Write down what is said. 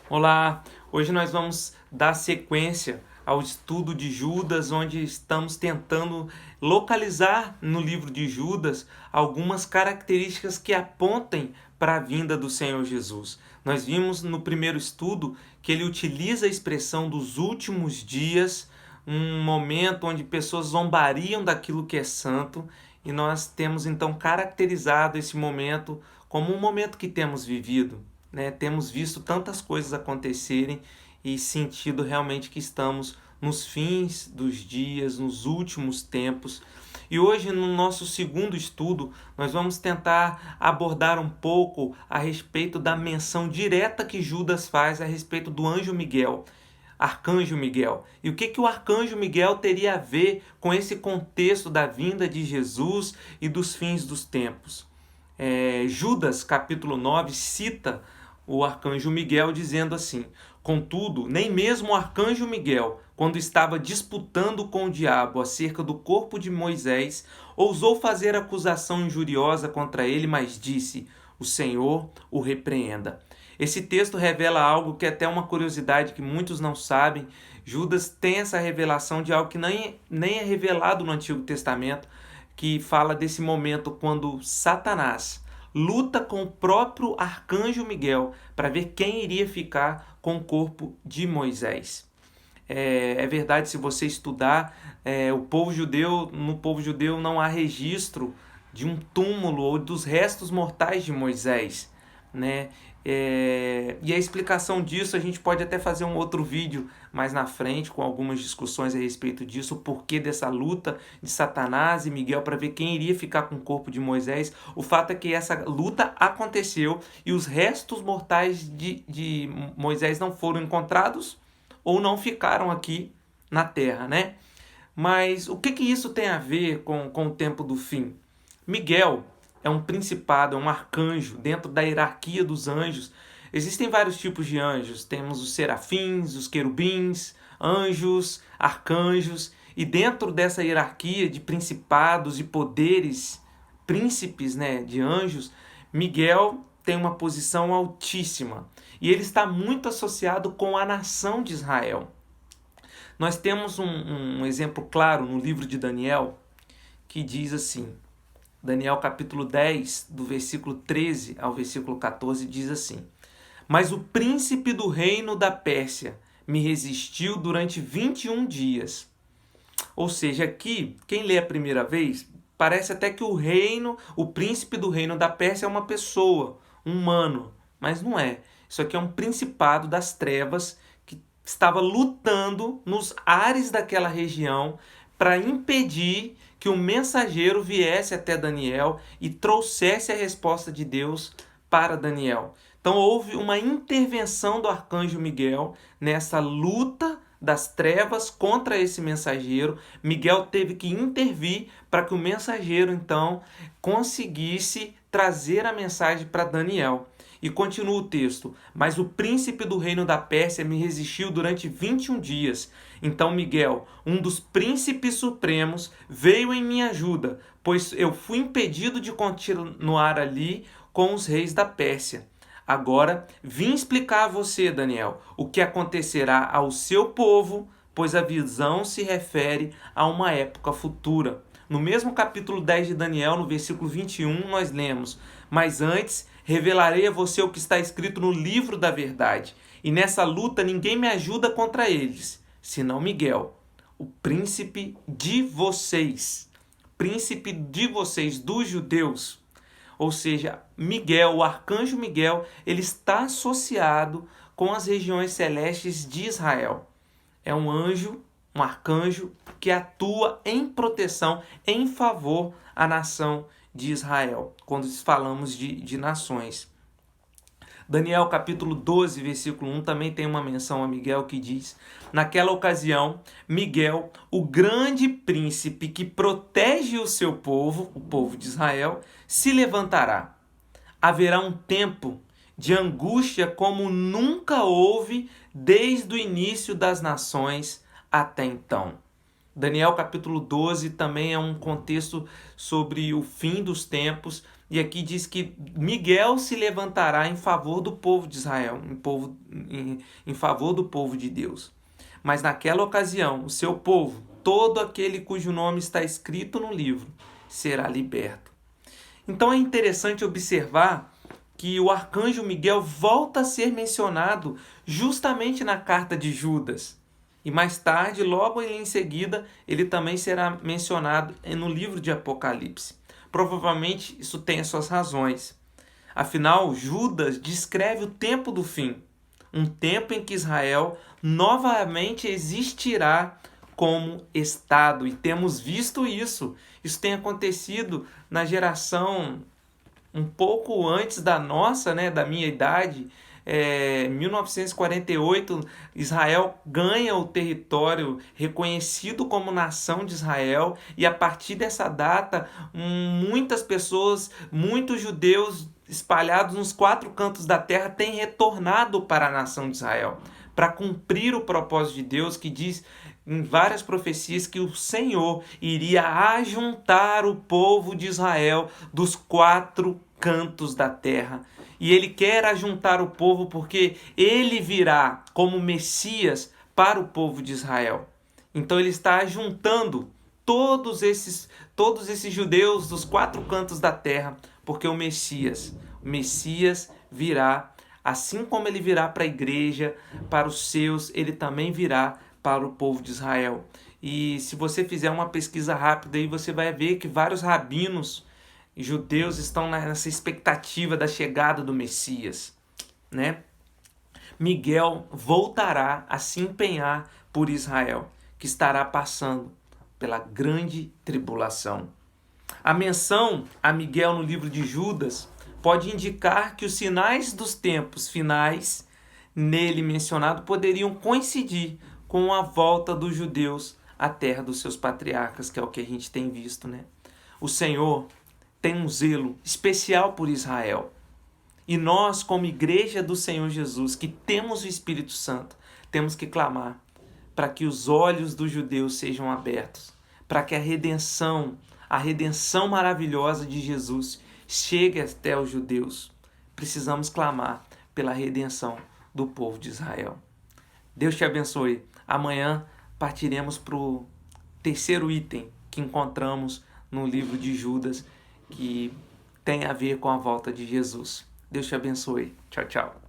Olá, hoje nós vamos dar sequência ao estudo de Judas, onde estamos tentando localizar no livro de Judas algumas características que apontem para a vinda do Senhor Jesus. Nós vimos no primeiro estudo que ele utiliza a expressão dos últimos dias, um momento onde pessoas zombariam daquilo que é santo, e nós temos então caracterizado esse momento como um momento que temos vivido, né? Temos visto tantas coisas acontecerem e sentido realmente que estamos nos fins dos dias, nos últimos tempos. E hoje, no nosso segundo estudo, nós vamos tentar abordar um pouco a respeito da menção direta que Judas faz a respeito do anjo Miguel, Arcanjo Miguel. E o que o Arcanjo Miguel teria a ver com esse contexto da vinda de Jesus e dos fins dos tempos? Judas, capítulo 9, cita o arcanjo Miguel dizendo assim: contudo, nem mesmo o arcanjo Miguel, quando estava disputando com o diabo acerca do corpo de Moisés, ousou fazer acusação injuriosa contra ele, mas disse: o Senhor o repreenda. Esse texto revela algo que é até uma curiosidade que muitos não sabem. Judas tem essa revelação de algo que nem é revelado no Antigo Testamento, que fala desse momento quando Satanás luta com o próprio arcanjo Miguel para ver quem iria ficar com o corpo de Moisés. É verdade, se você estudar, no povo judeu não há registro de um túmulo ou dos restos mortais de Moisés, né? E a explicação disso a gente pode até fazer um outro vídeo mais na frente com algumas discussões a respeito disso, o porquê dessa luta de Satanás e Miguel para ver quem iria ficar com o corpo de Moisés. O fato é que essa luta aconteceu e os restos mortais de Moisés não foram encontrados ou não ficaram aqui na terra, né? Mas o que isso tem a ver com o tempo do fim? Miguel é um principado, é um arcanjo dentro da hierarquia dos anjos. Existem vários tipos de anjos. Temos os serafins, os querubins, anjos, arcanjos. E dentro dessa hierarquia de principados e poderes, príncipes, né, de anjos, Miguel tem uma posição altíssima. E ele está muito associado com a nação de Israel. Nós temos um exemplo claro no livro de Daniel, que diz assim, Daniel capítulo 10, do versículo 13 ao versículo 14, diz assim: mas o príncipe do reino da Pérsia me resistiu durante 21 dias. Ou seja, aqui, quem lê a primeira vez, parece até que o príncipe do reino da Pérsia é uma pessoa, um humano, mas não é. Isso aqui é um principado das trevas que estava lutando nos ares daquela região para impedir que o mensageiro viesse até Daniel e trouxesse a resposta de Deus para Daniel. Então houve uma intervenção do arcanjo Miguel nessa luta das trevas contra esse mensageiro. Miguel teve que intervir para que o mensageiro então conseguisse trazer a mensagem para Daniel. E continua o texto: mas o príncipe do reino da Pérsia me resistiu durante 21 dias. Então Miguel, um dos príncipes supremos, veio em minha ajuda, pois eu fui impedido de continuar ali com os reis da Pérsia. Agora vim explicar a você, Daniel, o que acontecerá ao seu povo, pois a visão se refere a uma época futura. No mesmo capítulo 10 de Daniel, no versículo 21, nós lemos: mas antes revelarei a você o que está escrito no livro da verdade, e nessa luta ninguém me ajuda contra eles, senão Miguel, o príncipe de vocês, dos judeus. Ou seja, Miguel, o arcanjo Miguel, ele está associado com as regiões celestes de Israel. É um anjo, um arcanjo que atua em proteção, em favor à nação de Israel, quando falamos de nações. Daniel capítulo 12, versículo 1, também tem uma menção a Miguel que diz: naquela ocasião, Miguel, o grande príncipe que protege o seu povo, o povo de Israel, se levantará. Haverá um tempo de angústia como nunca houve desde o início das nações até então. Daniel capítulo 12 também é um contexto sobre o fim dos tempos. E aqui diz que Miguel se levantará em favor do povo de Israel, em favor do povo de Deus. Mas naquela ocasião, o seu povo, todo aquele cujo nome está escrito no livro, será liberto. Então é interessante observar que o arcanjo Miguel volta a ser mencionado justamente na carta de Judas. E mais tarde, logo em seguida, ele também será mencionado no livro de Apocalipse. Provavelmente isso tem as suas razões. Afinal, Judas descreve o tempo do fim, um tempo em que Israel novamente existirá como Estado. E temos visto isso. Isso tem acontecido na geração um pouco antes da nossa, né, da minha idade. 1948, Israel ganha o território reconhecido como nação de Israel, e a partir dessa data, muitas pessoas, muitos judeus espalhados nos 4 cantos da terra têm retornado para a nação de Israel, para cumprir o propósito de Deus, que diz em várias profecias que o Senhor iria ajuntar o povo de Israel dos 4 cantos da terra. E ele quer ajuntar o povo porque ele virá como Messias para o povo de Israel. Então ele está ajuntando todos esses judeus dos 4 cantos da terra, porque o Messias virá, assim como ele virá para a igreja, para os seus, ele também virá para o povo de Israel. E se você fizer uma pesquisa rápida aí, você vai ver que vários rabinos judeus estão nessa expectativa da chegada do Messias, né? Miguel voltará a se empenhar por Israel, que estará passando pela grande tribulação. A menção a Miguel no livro de Judas pode indicar que os sinais dos tempos finais nele mencionado poderiam coincidir com a volta dos judeus à terra dos seus patriarcas, que é o que a gente tem visto, né? O Senhor tem um zelo especial por Israel. E nós, como igreja do Senhor Jesus, que temos o Espírito Santo, temos que clamar para que os olhos dos judeus sejam abertos, para que a redenção maravilhosa de Jesus chegue até os judeus. Precisamos clamar pela redenção do povo de Israel. Deus te abençoe. Amanhã partiremos para o 3º item que encontramos no livro de Judas, que tem a ver com a volta de Jesus. Deus te abençoe. Tchau, tchau.